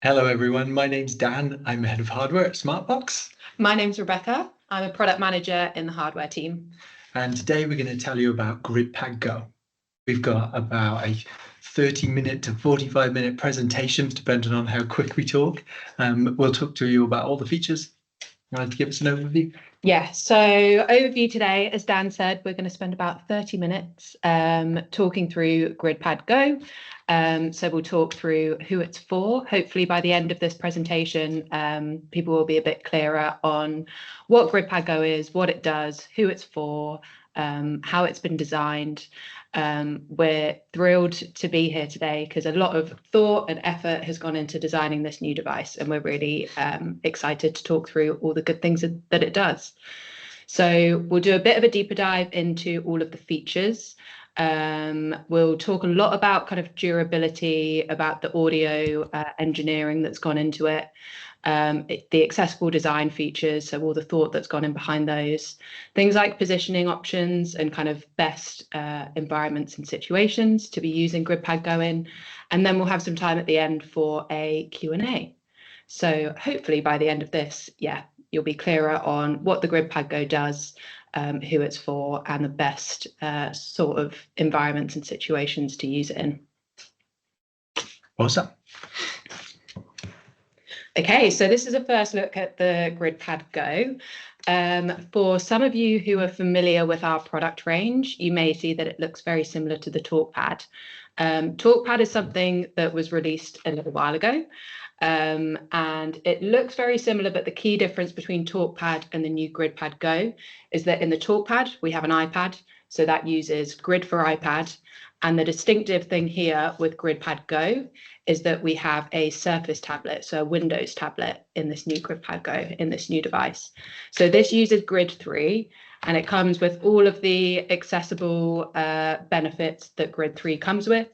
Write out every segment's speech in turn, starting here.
Hello everyone, my name's Dan. I'm head of hardware at Smartbox. My name's Rebecca. I'm a product manager in the hardware team. And today we're going to tell you about GridPad Go. We've got about a 30-minute to 45-minute presentation, depending on how quick we talk. We'll talk to you about all the features. You want to give us an overview? Yeah, so overview today, as Dan said, we're going to spend about 30 minutes talking through GridPad Go. So we'll talk through who it's for. Hopefully by the end of this presentation, people will be a bit clearer on what GridPad Go is, what it does, who it's for, how it's been designed. We're thrilled to be here today because a lot of thought and effort has gone into designing this new device, and we're really excited to talk through all the good things that it does. So we'll do a bit of a deeper dive into all of the features. We'll talk a lot about kind of durability, about the audio engineering that's gone into it. The accessible design features, so all the thought that's gone in behind those, things like positioning options and kind of best environments and situations to be using GridPad Go in, and then we'll have some time at the end for a Q&A. So hopefully by the end of this, you'll be clearer on what the GridPad Go does, who it's for, and the best sort of environments and situations to use it in. Awesome. Okay, so this is a first look at the GridPad Go. For some of you who are familiar with our product range, you may see that it looks very similar to the TalkPad. TalkPad is something that was released a little while ago, and it looks very similar, but the key difference between TalkPad and the new GridPad Go is that in the TalkPad, we have an iPad, so that uses Grid for iPad. And the distinctive thing here with GridPad Go is that we have a Surface tablet, so a Windows tablet in this new GridPad Go, in this new device. So this uses Grid 3, and it comes with all of the accessible benefits that Grid 3 comes with.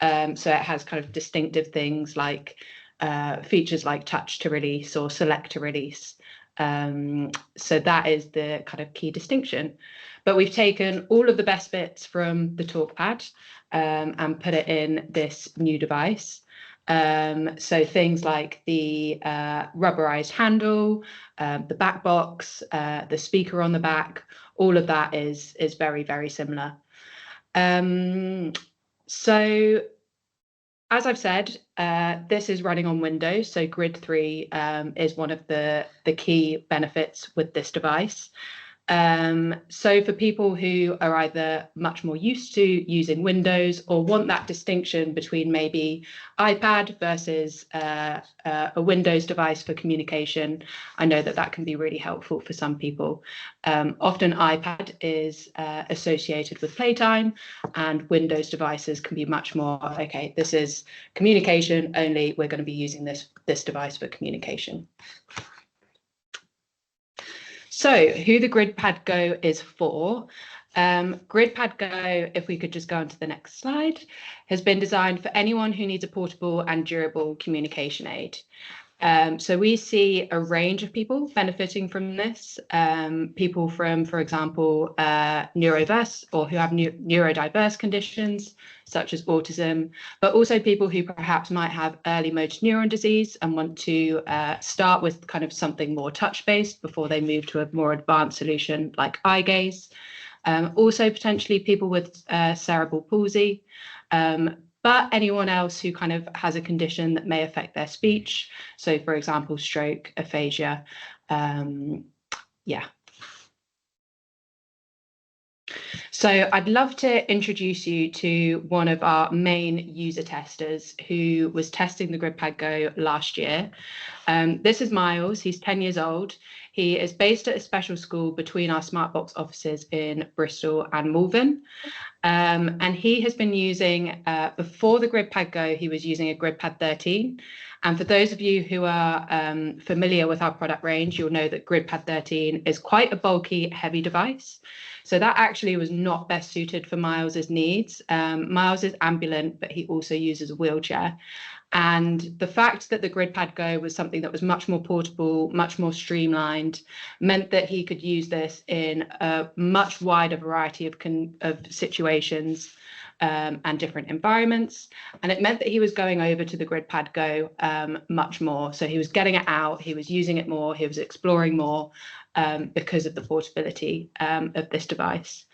So it has kind of distinctive things like features like touch to release or select to release. So that is the kind of key distinction. But we've taken all of the best bits from the TalkPad and put it in this new device. So things like the rubberized handle, the back box, the speaker on the back, all of that is very, very similar. So as I've said, this is running on Windows, so Grid 3 is one of the key benefits with this device. So for people who are either much more used to using Windows or want that distinction between maybe iPad versus a Windows device for communication, I know that can be really helpful for some people. Often iPad is associated with playtime, and Windows devices can be much more, okay, this is communication only, we're going to be using this device for communication. So who the GridPad Go is for. GridPad Go, if we could just go on to the next slide, has been designed for anyone who needs a portable and durable communication aid. So we see a range of people benefiting from this. People from, for example, neurodiverse or who have neurodiverse conditions such as autism, but also people who perhaps might have early motor neuron disease and want to start with kind of something more touch-based before they move to a more advanced solution like eye gaze. Also potentially people with cerebral palsy. But anyone else who kind of has a condition that may affect their speech. So, for example, stroke, aphasia. So I'd love to introduce you to one of our main user testers who was testing the GridPad Go last year. This is Miles. He's 10 years old. He is based at a special school between our Smartbox offices in Bristol and Malvern. And he has been using, before the GridPad Go, he was using a GridPad 13. And for those of you who are familiar with our product range, you'll know that GridPad 13 is quite a bulky, heavy device. So that actually was not best suited for Miles's needs. Miles is ambulant, but he also uses a wheelchair. And the fact that the GridPad Go was something that was much more portable, much more streamlined, meant that he could use this in a much wider variety of situations. and different environments. And it meant that he was going over to the GridPad Go much more. So he was getting it out, he was using it more, he was exploring more because of the portability of this device.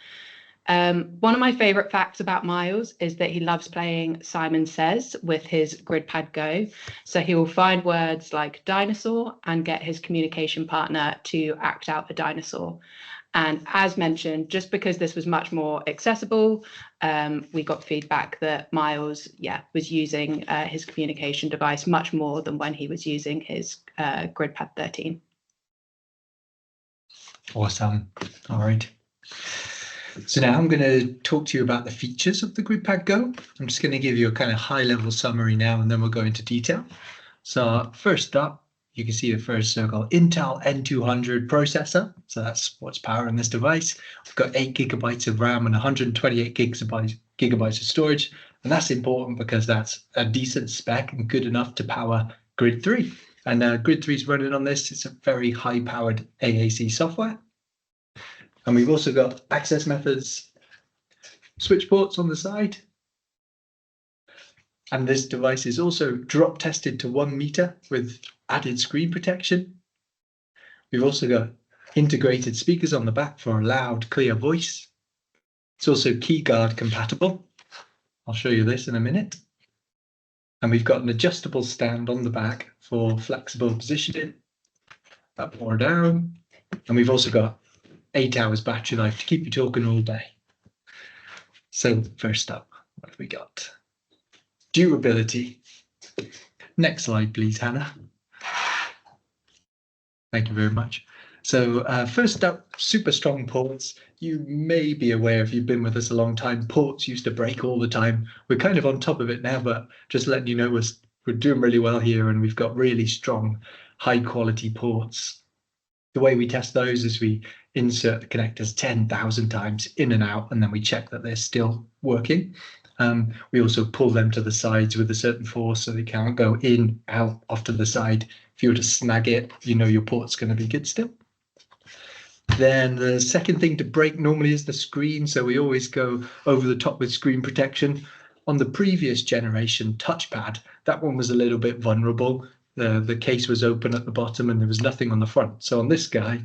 One of my favorite facts about Miles is that he loves playing Simon Says with his GridPad Go. So he will find words like dinosaur and get his communication partner to act out a dinosaur. And as mentioned, just because this was much more accessible, we got feedback that Miles, was using his communication device much more than when he was using his GridPad 13. Awesome. All right. So now I'm going to talk to you about the features of the GridPad Go. I'm just going to give you a kind of high-level summary now, and then we'll go into detail. So first up, you can see the first circle, Intel N200 processor. So that's what's powering this device. We've got 8 GB of RAM and 128 gigabytes of storage. And that's important because that's a decent spec and good enough to power Grid 3. And Grid 3 is running on this. It's a very high-powered AAC software. And we've also got access methods, switch ports on the side. And this device is also drop tested to 1 meter with added screen protection. We've also got integrated speakers on the back for a loud, clear voice. It's also keyguard compatible. I'll show you this in a minute. And we've got an adjustable stand on the back for flexible positioning, up or down. And we've also got 8 hours battery life to keep you talking all day. So first up, what have we got? Durability. Next slide, please, Hannah. Thank you very much. So first up, super strong ports. You may be aware if you've been with us a long time, ports used to break all the time. We're kind of on top of it now, but just letting you know we're doing really well here, and we've got really strong, high quality ports. The way we test those is we insert the connectors 10,000 times in and out, and then we check that they're still working. We also pull them to the sides with a certain force so they can't go in, out, off to the side. If you were to snag it, you know your port's going to be good still. Then the second thing to break normally is the screen. So we always go over the top with screen protection. On the previous generation touchpad, that one was a little bit vulnerable. The case was open at the bottom and there was nothing on the front. So on this guy,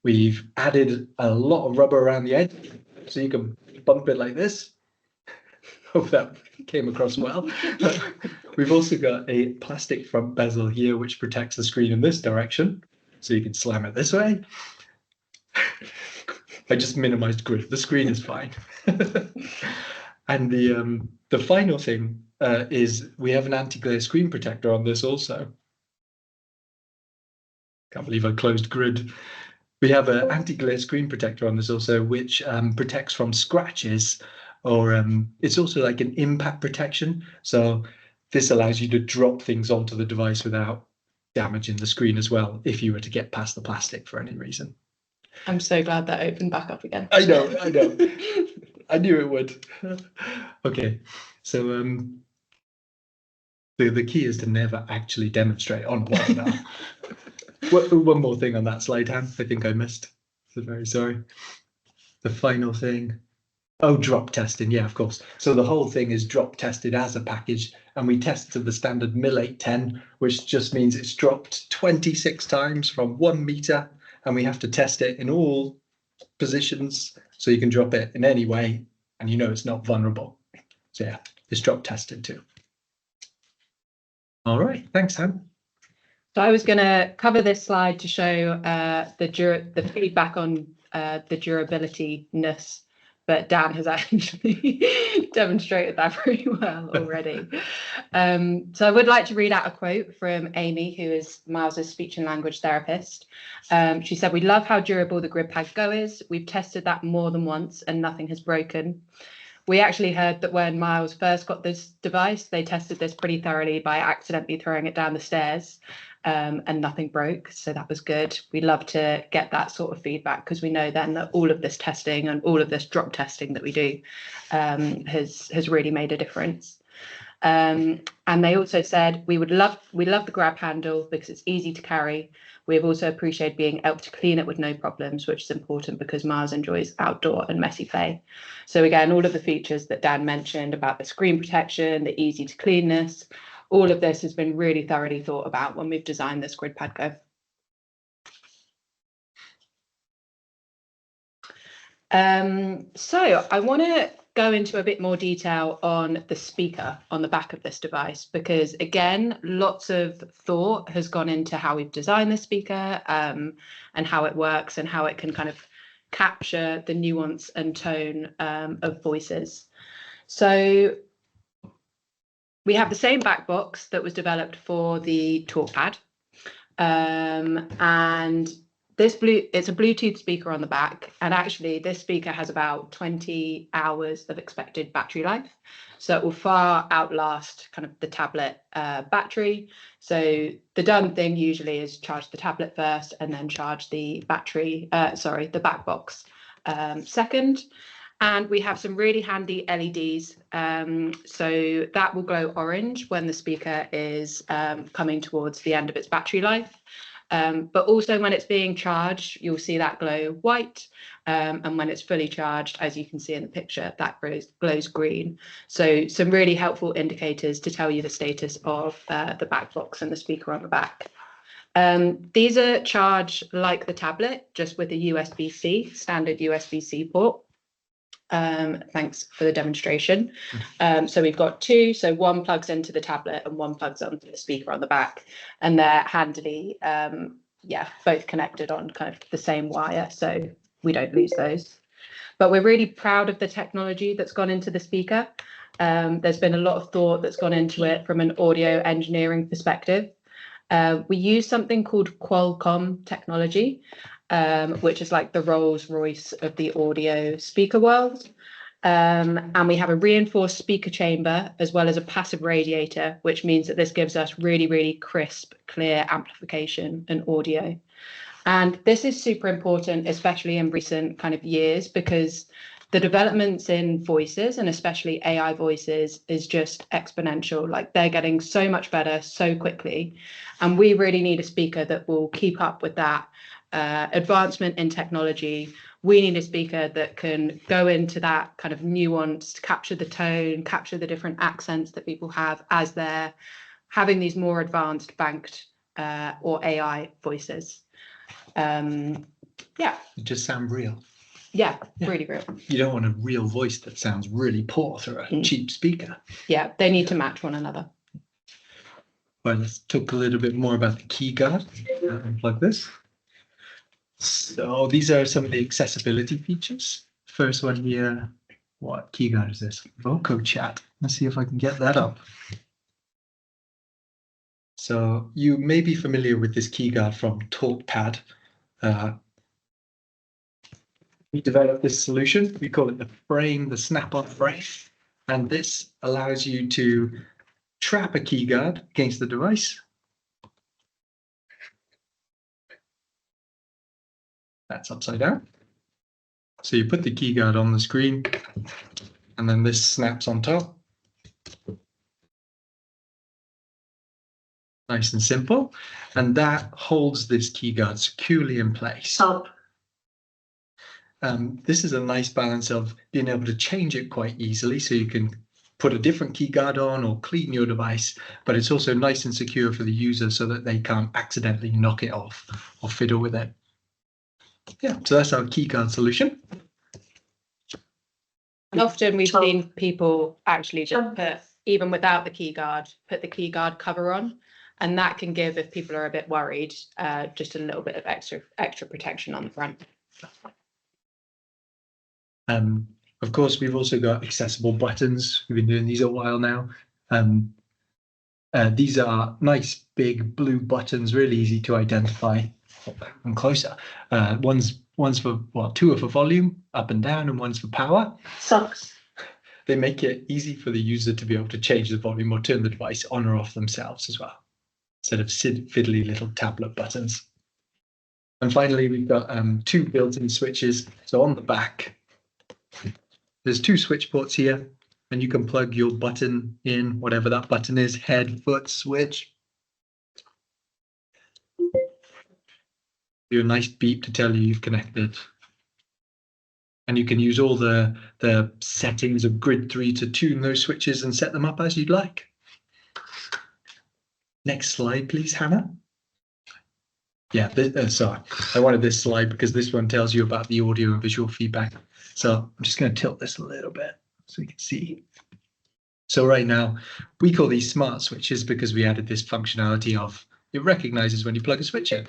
we've added a lot of rubber around the edge, so you can bump it like this. Hope that came across well. We've also got a plastic front bezel here, which protects the screen in this direction, so you can slam it this way. I just minimized grip. The screen is fine. And the final thing is we have an anti-glare screen protector on this also. Can't believe I closed grid. We have an anti-glare screen protector on this also, which protects from scratches, or it's also like an impact protection. So this allows you to drop things onto the device without damaging the screen as well, if you were to get past the plastic for any reason. I'm so glad that opened back up again. I know. I knew it would. Okay, so the key is to never actually demonstrate on a webinar. One more thing on that slide, Han, I think I missed. So very sorry. The final thing. Oh, drop testing. Yeah, of course. So the whole thing is drop tested as a package, and we test to the standard MIL 810, which just means it's dropped 26 times from 1 meter, and we have to test it in all positions, so you can drop it in any way, and you know it's not vulnerable. So yeah, it's drop tested too. All right, thanks, Han. So I was going to cover this slide to show the feedback on the durability-ness, but Dan has actually demonstrated that very well already. So I would like to read out a quote from Amy, who is Miles's speech and language therapist. She said, "We love how durable the GridPad Go is. We've tested that more than once and nothing has broken. We actually heard that when Miles first got this device, they tested this pretty thoroughly by accidentally throwing it down the stairs, and nothing broke. So that was good. We love to get that sort of feedback because we know then that all of this testing and all of this drop testing that we do has really made a difference. And they also said, we love the grab handle because it's easy to carry. We have also appreciated being able to clean it with no problems, which is important because Miles enjoys outdoor and messy play. So again, all of the features that Dan mentioned about the screen protection, the easy to cleanness, all of this has been really thoroughly thought about when we've designed this GridPad Go. So I want to go into a bit more detail on the speaker on the back of this device, because again, lots of thought has gone into how we've designed the speaker and how it works and how it can kind of capture the nuance and tone of voices. So we have the same back box that was developed for the TalkPad, and it's a Bluetooth speaker on the back, and actually this speaker has about 20 hours of expected battery life, so it will far outlast kind of the tablet battery. So the done thing usually is charge the tablet first and then charge the battery, the back box second. And we have some really handy LEDs. So that will glow orange when the speaker is coming towards the end of its battery life. But also when it's being charged, you'll see that glow white. And when it's fully charged, as you can see in the picture, that glows green. So some really helpful indicators to tell you the status of the back box and the speaker on the back. These are charged like the tablet, just with a USB-C, standard USB-C port. Thanks for the demonstration. So we've got two, so one plugs into the tablet and one plugs onto the speaker on the back, and they're handily, both connected on kind of the same wire, so we don't lose those. But we're really proud of the technology that's gone into the speaker. There's been a lot of thought that's gone into it from an audio engineering perspective. We use something called Qualcomm technology, which is like the Rolls-Royce of the audio speaker world. And we have a reinforced speaker chamber as well as a passive radiator, which means that this gives us really, really crisp, clear amplification and audio. And this is super important, especially in recent kind of years, because the developments in voices, and especially AI voices, is just exponential. Like, they're getting so much better so quickly. And we really need a speaker that will keep up with that advancement in technology. We need a speaker that can go into that kind of nuance, capture the tone, capture the different accents that people have as they're having these more advanced banked or AI voices. It just sound real. Yeah, really real. You don't want a real voice that sounds really poor through a cheap speaker. Yeah, they need to match one another. Well, let's talk a little bit more about the key guard. Like this. So these are some of the accessibility features. First one here, what key guard is this? Voco chat. Let's see if I can get that up. So you may be familiar with this key guard from TalkPad. We developed this solution. We call it the frame, the snap-on frame. And this allows you to trap a key guard against the device. That's upside down. So you put the key guard on the screen, and then this snaps on top. Nice and simple. And that holds this key guard securely in place. This is a nice balance of being able to change it quite easily, so you can put a different key guard on or clean your device, but it's also nice and secure for the user so that they can't accidentally knock it off or fiddle with it. Yeah, so that's our key guard solution. And often we've seen people actually just put, even without the key guard, put the key guard cover on, and that can give, if people are a bit worried, just a little bit of extra protection on the front. Of course, we've also got accessible buttons. We've been doing these a while now. These are nice big blue buttons, really easy to identify. And closer. One's for, well, two are for volume, up and down, and one's for power. Socks. They make it easy for the user to be able to change the volume or turn the device on or off themselves as well, instead of fiddly little tablet buttons. And finally, we've got two built-in switches. So on the back, there's two switch ports here. and you can plug your button in, whatever that button is, head, foot, switch. Do a nice beep to tell you you've connected. And you can use all the settings of Grid 3 to tune those switches and set them up as you'd like. Next slide, please, Hannah. Yeah, sorry, I wanted this slide because this one tells you about the audio and visual feedback. So I'm just going to tilt this a little bit so you can see. So right now, we call these smart switches because we added this functionality of it recognizes when you plug a switch in.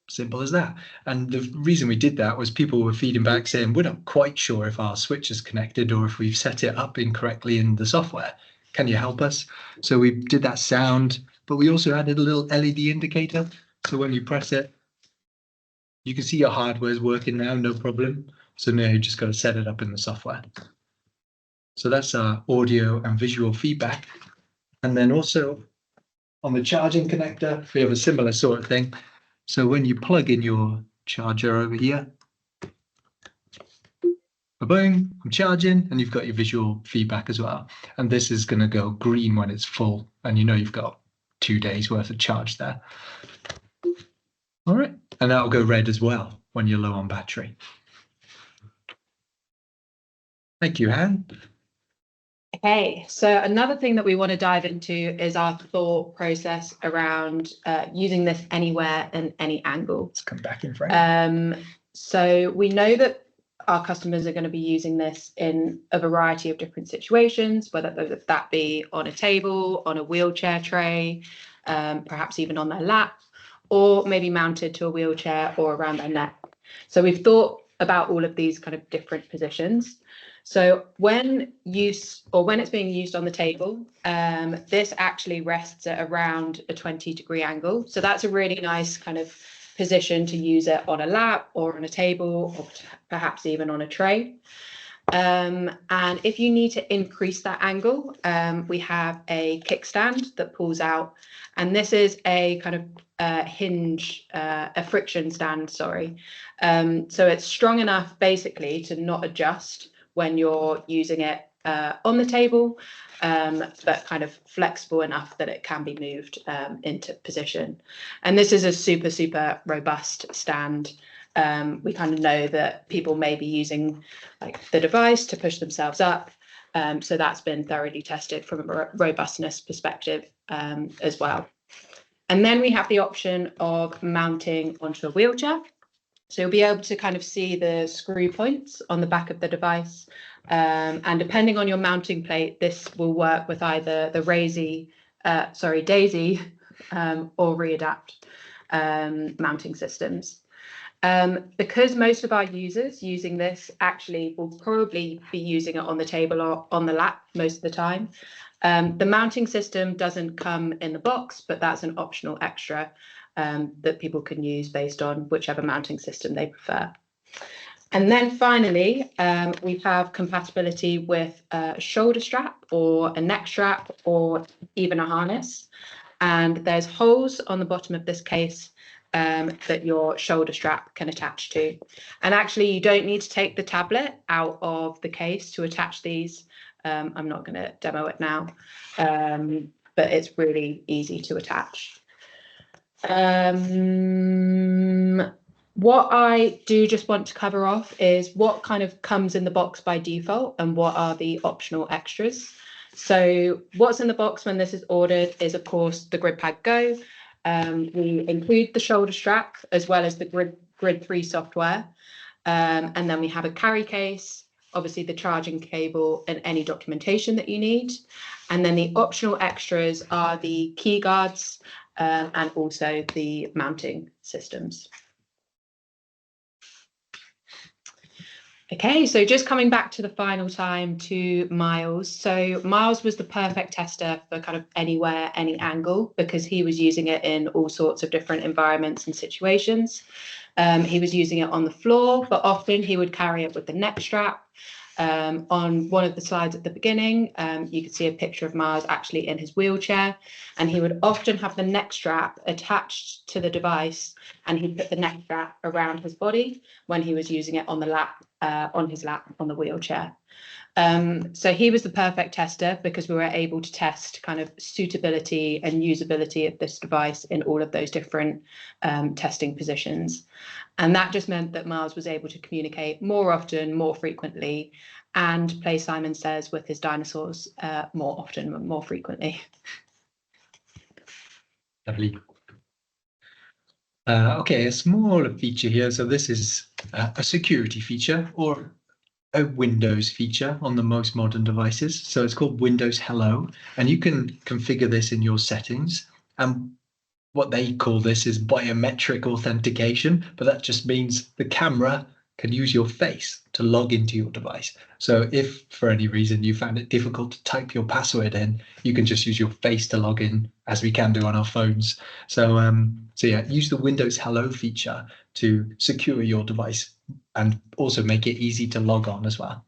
Simple as that. And the reason we did that was people were feeding back saying, we're not quite sure if our switch is connected or if we've set it up incorrectly in the software. Can you help us? So we did that sound, but we also added a little LED indicator. So when you press it, you can see your hardware is working now, no problem. So now you just got to set it up in the software. So that's our audio and visual feedback. And then also on the charging connector, we have a similar sort of thing. So when you plug in your charger over here, boom, I'm charging, and you've got your visual feedback as well. And this is going to go green when it's full, and you know you've got 2 days worth of charge there. All right, and that'll go red as well when you're low on battery. Thank you, Han. Okay, so another thing that we want to dive into is our thought process around using this anywhere and any angle. Let's come back in frame. So we know that our customers are going to be using this in a variety of different situations, whether that be on a table, on a wheelchair tray, perhaps even on their lap, or maybe mounted to a wheelchair or around their neck. So we've thought about all of these kind of different positions. So when it's being used on the table, this actually rests at around a 20-degree angle. So that's a really nice kind of position to use it on a lap or on a table or perhaps even on a tray. And if you need to increase that angle, we have a kickstand that pulls out, and this is a kind of hinge, a friction stand, sorry. So it's strong enough basically to not adjust when you're using it on the table, but kind of flexible enough that it can be moved into position. And this is a super, super robust stand. We kind of know that people may be using like the device to push themselves up. So that's been thoroughly tested from a robustness perspective as well. And then we have the option of mounting onto a wheelchair. So you'll be able to kind of see the screw points on the back of the device. And depending on your mounting plate, this will work with either the Daisy or Readapt mounting systems. Because most of our users using this actually will probably be using it on the table or on the lap most of the time. The mounting system doesn't come in the box, but that's an optional extra that people can use based on whichever mounting system they prefer. And then finally, we have compatibility with a shoulder strap or a neck strap or even a harness. And there's holes on the bottom of this case that your shoulder strap can attach to. And actually, you don't need to take the tablet out of the case to attach these. I'm not going to demo it now, but it's really easy to attach. What I do just want to cover off is what kind of comes in the box by default and what are the optional extras. So what's in the box when this is ordered is, of course, the GridPad Go. We include the shoulder strap as well as the Grid 3 software. And then we have a carry case, obviously the charging cable and any documentation that you need. And then the optional extras are the key guards and also the mounting systems. Okay, so just coming back to the final time to Miles. So Miles was the perfect tester for kind of anywhere, any angle, because he was using it in all sorts of different environments and situations. He was using it on the floor, but often he would carry it with the neck strap. On one of the slides at the beginning, you could see a picture of Miles actually in his wheelchair, and he would often have the neck strap attached to the device, and he'd put the neck strap around his body when he was using it on the lap, on his lap, on the wheelchair. So he was the perfect tester because we were able to test kind of suitability and usability of this device in all of those different testing positions. And that just meant that Miles was able to communicate more often, more frequently, and play Simon Says with his dinosaurs more often and more frequently. Lovely. Okay, a smaller feature here. So this is a security feature or a Windows feature on the most modern devices. So it's called Windows Hello, and you can configure this in your settings. And what they call this is biometric authentication, but that just means the camera can use your face to log into your device. So if for any reason you found it difficult to type your password in, you can just use your face to log in, as we can do on our phones. So yeah, use the Windows Hello feature to secure your device and also make it easy to log on as well.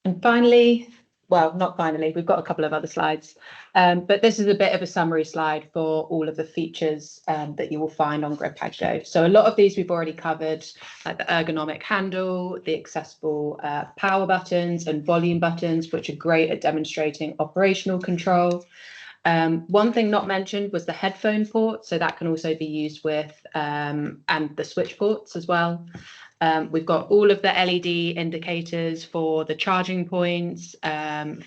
And finally, well, not finally, we've got a couple of other slides, but this is a bit of a summary slide for all of the features that you will find on GridPad Go. So a lot of these we've already covered, like the ergonomic handle, the accessible power buttons and volume buttons, which are great at demonstrating operational control. One thing not mentioned was the headphone port, so that can also be used with, and the switch ports as well. We've got all of the LED indicators for the charging points,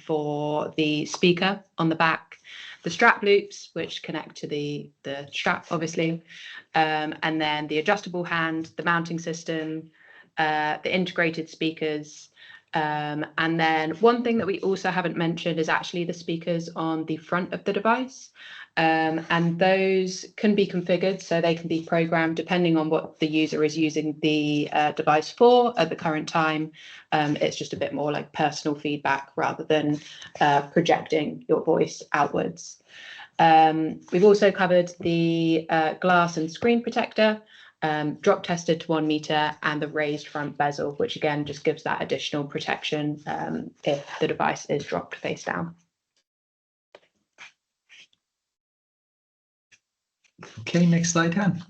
for the speaker on the back, the strap loops, which connect to the strap, obviously, and then the adjustable hand, the mounting system, the integrated speakers. And then one thing that we also haven't mentioned is actually the speakers on the front of the device. And those can be configured, so they can be programmed depending on what the user is using the device for at the current time. It's just a bit more like personal feedback rather than projecting your voice outwards. We've also covered the glass and screen protector, drop tested to 1 meter, and the raised front bezel, which again just gives that additional protection if the device is dropped face down. Okay, next slide, Han.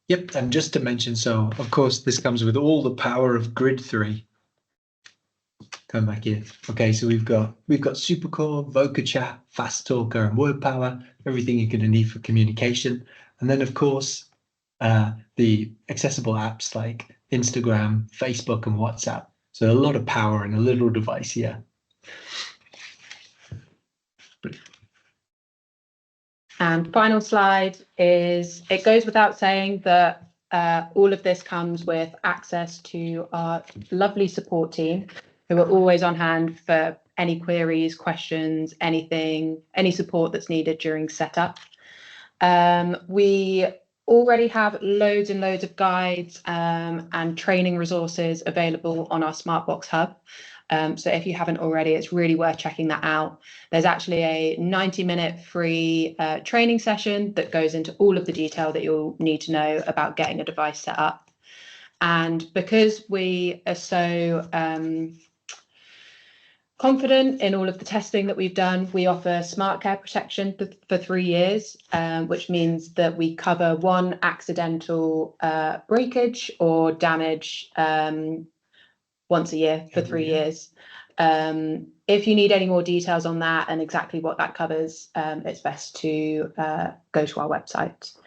Yep, and just to mention, so of course this comes with all the power of Grid 3. Come back here. Okay, so we've got SuperCore, VocaChat, Fast Talker, and Word Power, everything you're going to need for communication. And then of course, the accessible apps like Instagram, Facebook, and WhatsApp. So a lot of power in a little device here. And final slide is, it goes without saying that all of this comes with access to our lovely support team who are always on hand for any queries, questions, anything, any support that's needed during setup. We already have loads and loads of guides and training resources available on our Smartbox Hub. So if you haven't already, it's really worth checking that out. There's actually a 90-minute free training session that goes into all of the detail that you'll need to know about getting a device set up. And because we are so confident in all of the testing that we've done, we offer smart care protection for 3 years, which means that we cover one accidental breakage or damage once a year for 3 years. If you need any more details on that and exactly what that covers, it's best to go to our website.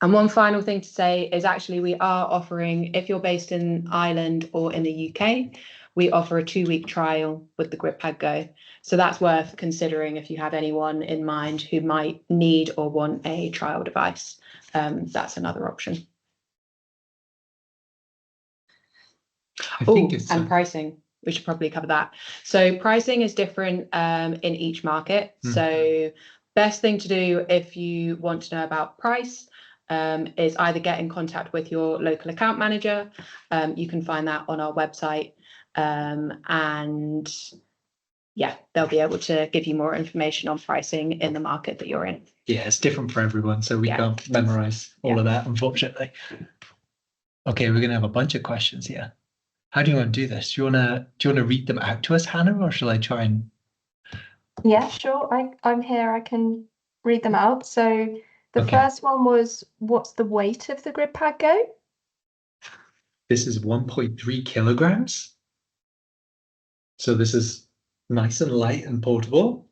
And one final thing to say is actually we are offering, if you're based in Ireland or in the UK, we offer a 2-week trial with the GridPad Go. So that's worth considering if you have anyone in mind who might need or want a trial device. That's another option. And pricing, we should probably cover that. So pricing is different in each market. So best thing to do if you want to know about price is either get in contact with your local account manager. You can find that on our website. And yeah, they'll be able to give you more information on pricing in the market that you're in. Yeah, it's different for everyone, so we can't memorize all of that, unfortunately. Okay, we're going to have a bunch of questions here. How do you want to do this? Do you want to read them out to us, Hannah, or shall I try and? Yeah, sure. I'm here. I can read them out. So the first one was, what's the weight of the GridPad Go? This is 1.3 kilograms. So this is nice and light and portable.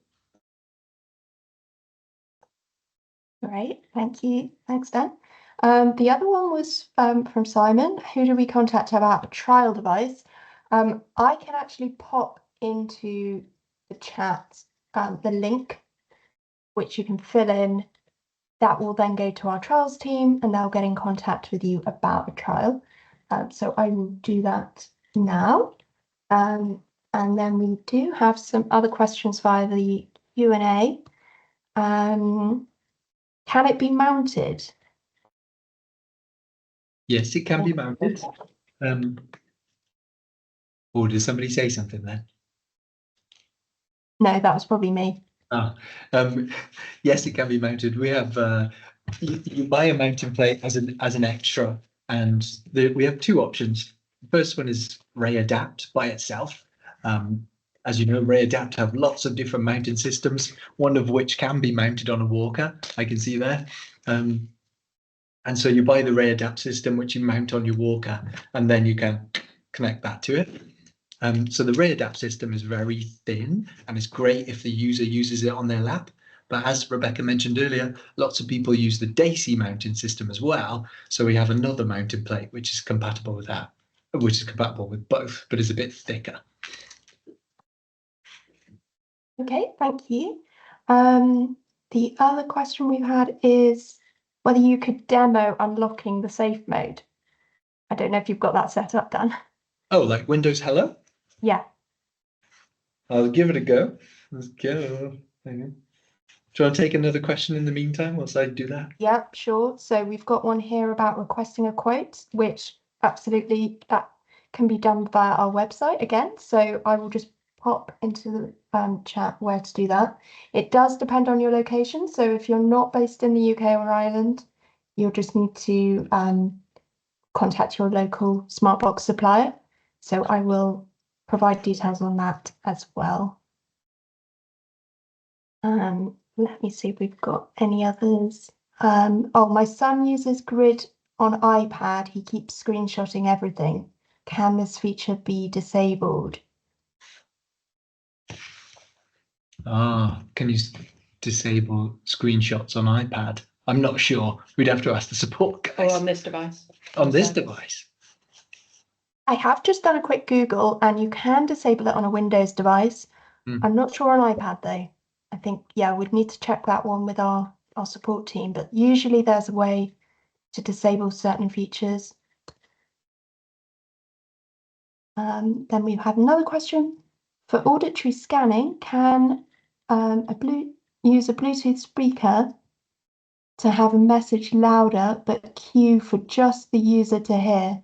Great, thank you. Thanks, Dan. The other one was from Simon. Who do we contact about a trial device? I can actually pop into the chat the link, which you can fill in. That will then go to our trials team and they'll get in contact with you about a trial. So I will do that now. And then we do have some other questions via the Q&A. Can it be mounted? Yes, it can be mounted. Or did somebody say something then? No, that was probably me. Yes, it can be mounted. We have you buy a mounting plate as an extra, and we have two options. The first one is Ray Adapt by itself. As you know, Ray Adapt have lots of different mounting systems, one of which can be mounted on a walker. I can see there. And so you buy the Ray Adapt system, which you mount on your walker, and then you can connect that to it. So the Ray Adapt system is very thin and it's great if the user uses it on their lap. But as Rebecca mentioned earlier, lots of people use the Daisy mounting system as well. So we have another mounting plate which is compatible with that, which is compatible with both, but is a bit thicker. Okay, thank you. The other question we've had is whether you could demo unlocking the safe mode. I don't know if you've got that set up, Dan. Oh, like Windows Hello? Yeah. I'll give it a go. Let's go. Hang on. Do you want to take another question in the meantime whilst I do that? Yeah, sure. So we've got one here about requesting a quote, which absolutely that can be done via our website again. So I will just pop into the chat where to do that. It does depend on your location. So if you're not based in the UK or Ireland, you'll just need to contact your local Smartbox supplier. So I will provide details on that as well. Let me see if we've got any others. Oh, my son uses Grid on iPad. He keeps screenshotting everything. Can this feature be disabled? Can you disable screenshots on iPad? I'm not sure. We'd have to ask the support guys. Or on this device. On this device? I have just done a quick Google and you can disable it on a Windows device. I'm not sure on iPad though. I think, yeah, we'd need to check that one with our support team, but usually there's a way to disable certain features. Then we've had another question. For auditory scanning, can use a Bluetooth speaker to have a message louder but cue for just the user to hear?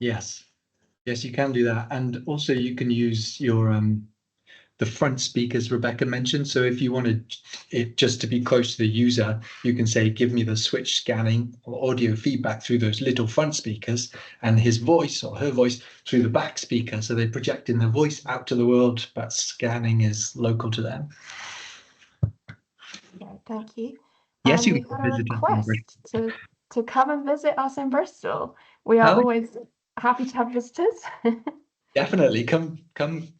Yes. Yes, you can do that. And also you can use your the front speakers Rebecca mentioned. So if you wanted it just to be close to the user, you can say, give me the switch scanning or audio feedback through those little front speakers and his voice or her voice through the back speaker. So they're projecting their voice out to the world, but scanning is local to them. Yeah, thank you. Yes, you We've can got a visit us in request to come and visit us in Bristol. We are Oh. always happy to have visitors. Definitely. Come.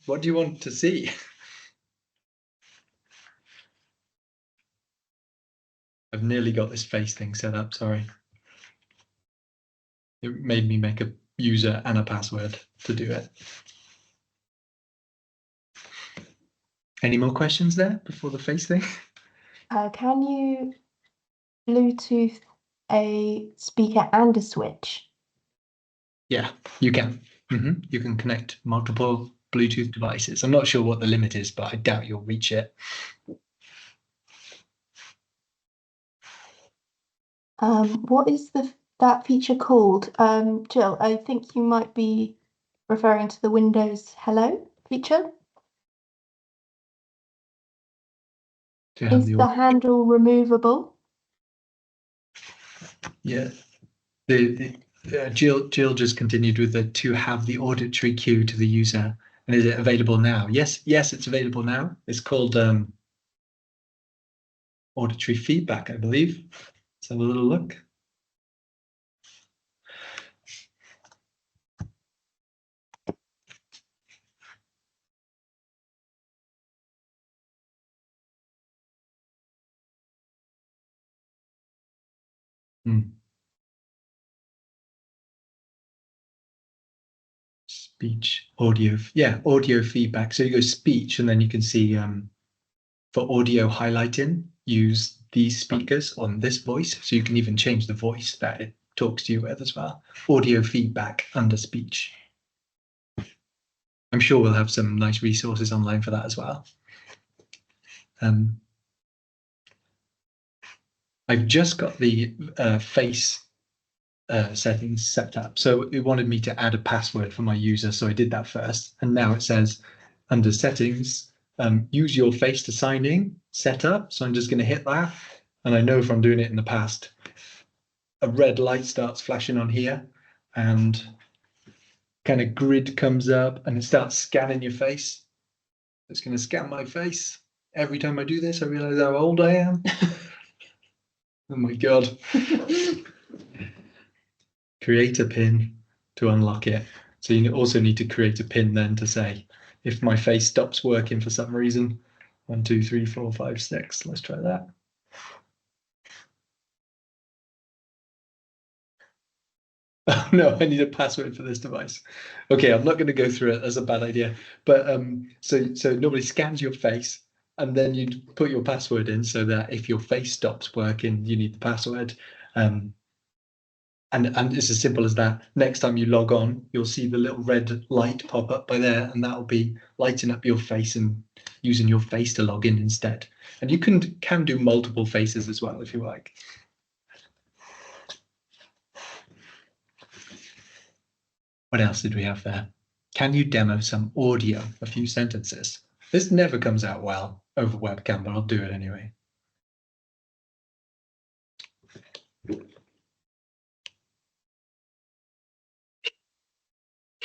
What do you want to see? I've nearly got this face thing set up, sorry. It made me make a user and a password to do it. Any more questions there before the face thing? Can you Bluetooth a speaker and a switch? Yeah, you can. You can connect multiple Bluetooth devices. I'm not sure what the limit is, but I doubt you'll reach it. What is that feature called? Jill, I think you might be referring to the Windows Hello feature. Is the handle removable? Yeah. Jill just continued with the to have the auditory cue to the user. And is it available now? Yes, it's available now. It's called auditory feedback, I believe. Let's have a little look. Speech, audio, yeah, audio feedback. So you go speech, and then you can see for audio highlighting, use these speakers on this voice. So you can even change the voice that it talks to you with as well. Audio feedback under speech. I'm sure we'll have some nice resources online for that as well. I've just got the face settings set up. So it wanted me to add a password for my user. So I did that first. And now it says under settings, use your face to sign in, set up. So I'm just going to hit that. And I know from doing it in the past, a red light starts flashing on here and kind of grid comes up and it starts scanning your face. It's going to scan my face. Every time I do this, I realize how old I am. Oh my God. Create a pin to unlock it. So you also need to create a pin then to say, if my face stops working for some reason, 1, 2, 3, 4, 5, 6. Let's try that. Oh no, I need a password for this device. Okay, I'm not going to go through it. That's a bad idea. But so it normally scans your face, and then you put your password in so that if your face stops working, you need the password. And it's as simple as that. Next time you log on, you'll see the little red light pop up by there, and that'll be lighting up your face and using your face to log in instead. And you can do multiple faces as well if you like. What else did we have there? Can you demo some audio, a few sentences? This never comes out well over webcam, but I'll do it anyway.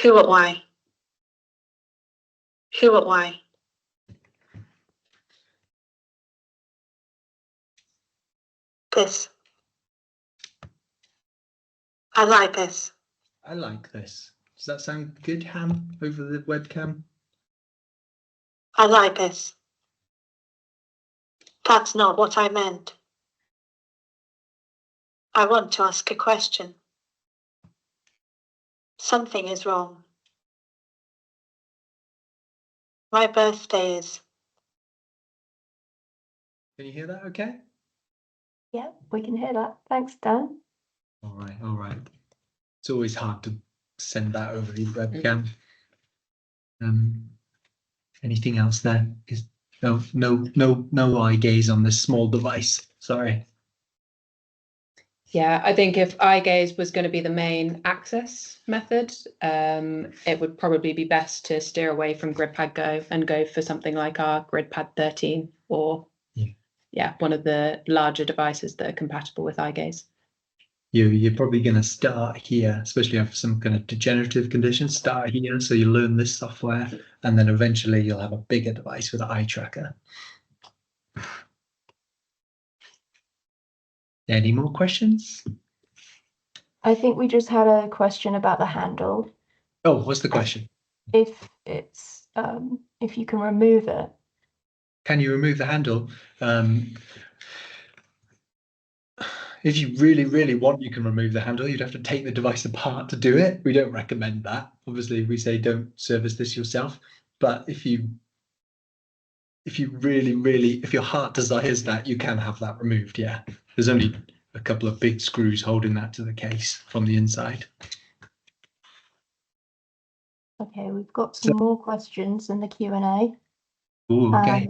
Who or why? Who or why? This. I like this. I like this. Does that sound good, Ham, over the webcam? I like this. That's not what I meant. I want to ask a question. Something is wrong. My birthday is. Can you hear that okay? Yeah, we can hear that. Thanks, Dan. All right, all right. It's always hard to send that over the webcam. Anything else there? Is no eye gaze on this small device. Sorry. Yeah, I think if eye gaze was going to be the main access method, it would probably be best to steer away from GridPad Go and go for something like our GridPad 13 or one of the larger devices that are compatible with eye gaze. You're probably going to start here, especially if some kind of degenerative condition. Start here, so you learn this software, and then eventually you'll have a bigger device with an eye tracker. Any more questions? I think we just had a question about the handle. Oh, what's the question? If it's if you can remove it. Can you remove the handle? If you really, really want, you can remove the handle. You'd have to take the device apart to do it. We don't recommend that. Obviously, we say don't service this yourself. But if you really, really, if your heart desires that, you can have that removed. Yeah, there's only a couple of big screws holding that to the case from the inside. Okay, we've got some more questions in the Q&A. Ooh, okay.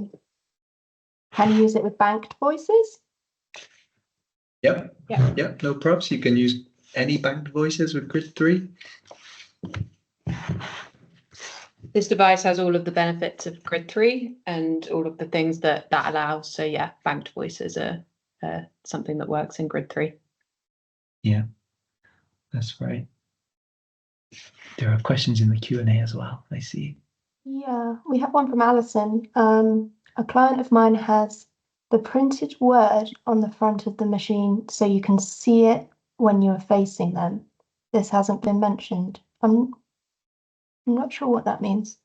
Can you use it with banked voices? Yep. No props. You can use any banked voices with Grid 3. This device has all of the benefits of Grid 3 and all of the things that allows. So yeah, banked voices are something that works in Grid 3. Yeah, that's right. There are questions in the Q&A as well, I see. Yeah, we have one from Alison. A client of mine has the printed word on the front of the machine so you can see it when you're facing them. This hasn't been mentioned. I'm not sure what that means.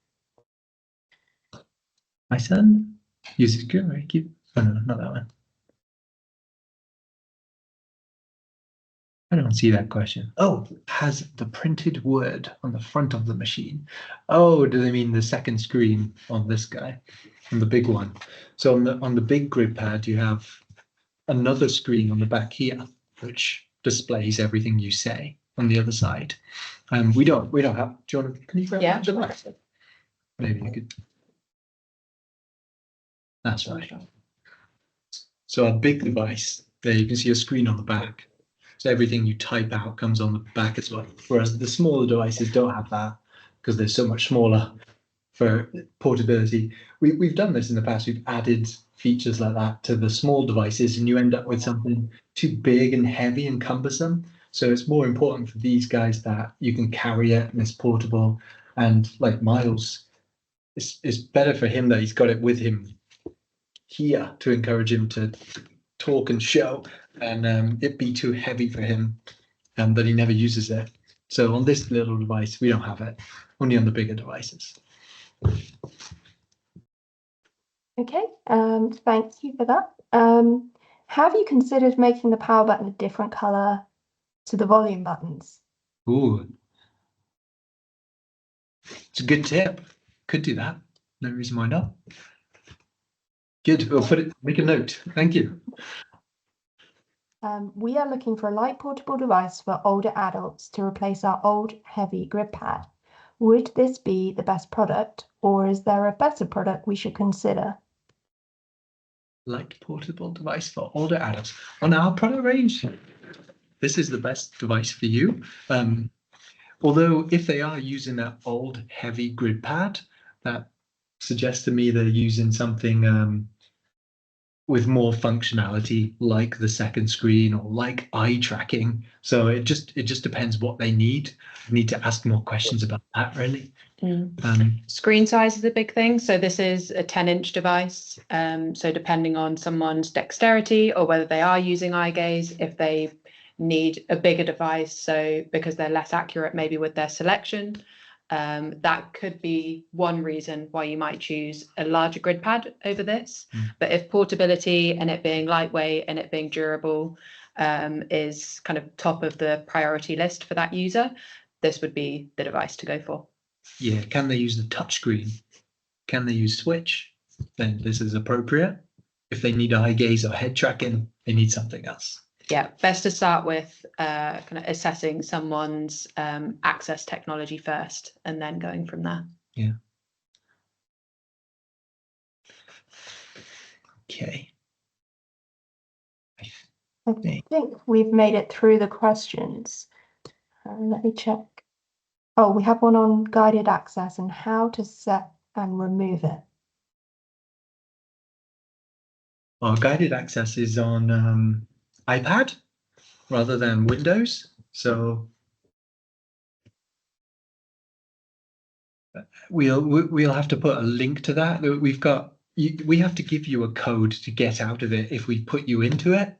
My son uses good. Oh no, not that one. I don't see that question. Oh, has the printed word on the front of the machine. Oh, do they mean the second screen on this guy, on the big one? So on the big grid pad, you have another screen on the back here, which displays everything you say on the other side. We don't have. Do you want to? Can you grab Yeah. that device? Maybe you could. That's right. So a big device. There you can see a screen on the back. So everything you type out comes on the back as well. Whereas the smaller devices don't have that because they're so much smaller for portability. We've done this in the past. We've added features like that to the small devices, and you end up with something too big and heavy and cumbersome. So it's more important for these guys that you can carry it and it's portable. And like Miles, it's better for him that he's got it with him here to encourage him to talk and show, and it be too heavy for him, and that he never uses it. So on this little device, we don't have it, only on the bigger devices. Okay, thank you for that. Have you considered making the power button a different color to the volume buttons? Ooh, it's a good tip. Could do that. No reason why not. Good. We'll make a note. Thank you. We are looking for a light portable device for older adults to replace our old heavy grid pad. Would this be the best product, or is there a better product we should consider? Light portable device for older adults. On our product range, this is the best device for you. Although if they are using that old heavy grid pad, that suggests to me they're using something with more functionality, like the second screen or like eye tracking. So it just depends what they need. I need to ask more questions about that, really. Screen size is a big thing. So this is a 10-inch device. So depending on someone's dexterity or whether they are using eye gaze, if they need a bigger device, so because they're less accurate maybe with their selection, that could be one reason why you might choose a larger grid pad over this. But if portability and it being lightweight and it being durable is kind of top of the priority list for that user, this would be the device to go for. Yeah, can they use the touchscreen? Can they use Switch? Then this is appropriate. If they need eye gaze or head tracking, they need something else. Yeah, best to start with kind of assessing someone's access technology first and then going from there. Yeah. Okay. I think we've made it through the questions. Let me check. Oh, we have one on guided access and how to set and remove it. Well, guided access is on iPad rather than Windows. So we'll have to put a link to that. We have to give you a code to get out of it if we put you into it.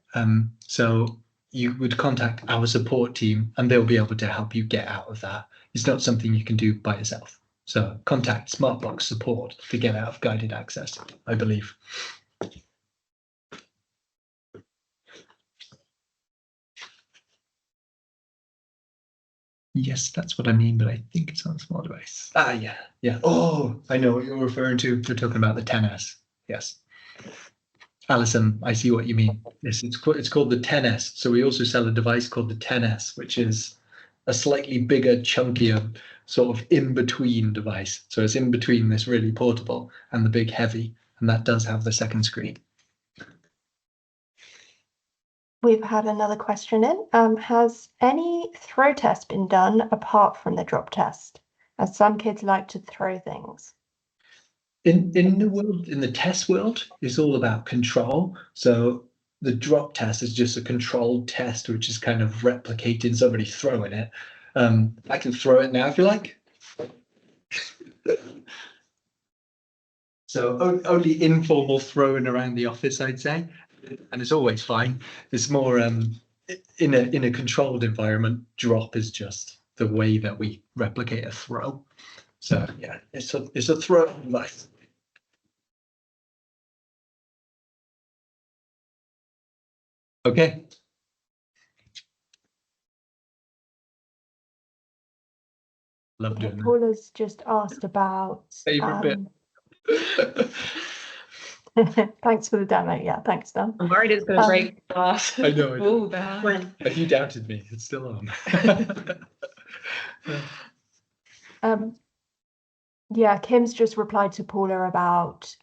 So you would contact our support team and they'll be able to help you get out of that. It's not something you can do by yourself. So contact Smartbox support to get out of guided access, I believe. Yes, that's what I mean, but I think it's on a small device. Ah, yeah. Oh, I know what you're referring to. You're talking about the 10S. Yes. Alison, I see what you mean. Yes, it's called the 10S. So we also sell a device called the 10S, which is a slightly bigger, chunkier, sort of in-between device. So it's in between this really portable and the big heavy, and that does have the second screen. We've had another question in. Has any throw test been done apart from the drop test? As some kids like to throw things. In the test world, it's all about control. So the drop test is just a controlled test, which is kind of replicating somebody throwing it. I can throw it now if you like. So only informal throwing around the office, I'd say, and it's always fine. It's more in a controlled environment. Drop is just the way that we replicate a throw. So yeah, it's a throw device. Okay. Love doing that. Paula's just asked about. Favourite bit. Thanks for the demo. Yeah, thanks, Dan. I'm worried it's going to break the glass. I know. Oh, bad. When? If you doubted me, it's still on. Yeah, Kim's just replied to Paula about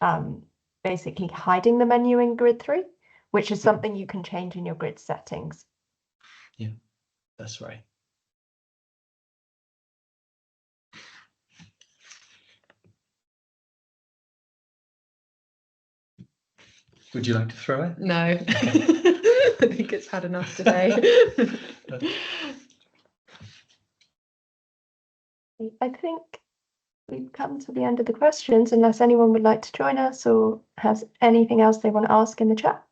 basically hiding the menu in Grid 3, which is something you can change in your grid settings. Yeah, that's right. Would you like to throw it? No. I think it's had enough today. I think we've come to the end of the questions, unless anyone would like to join us or has anything else they want to ask in the chat.